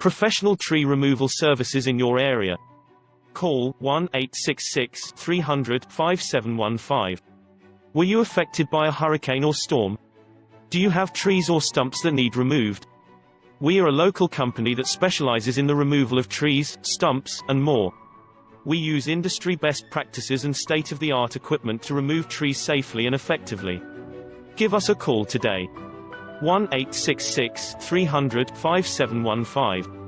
Professional tree removal services in your area. Call 1-866-300-5715. Were you affected by a hurricane or storm? Do you have trees or stumps that need removed? We are a local company that specializes in the removal of trees, stumps, and more. We use industry best practices and state-of-the-art equipment to remove trees safely and effectively. Give us a call today. 1-866-300-5715.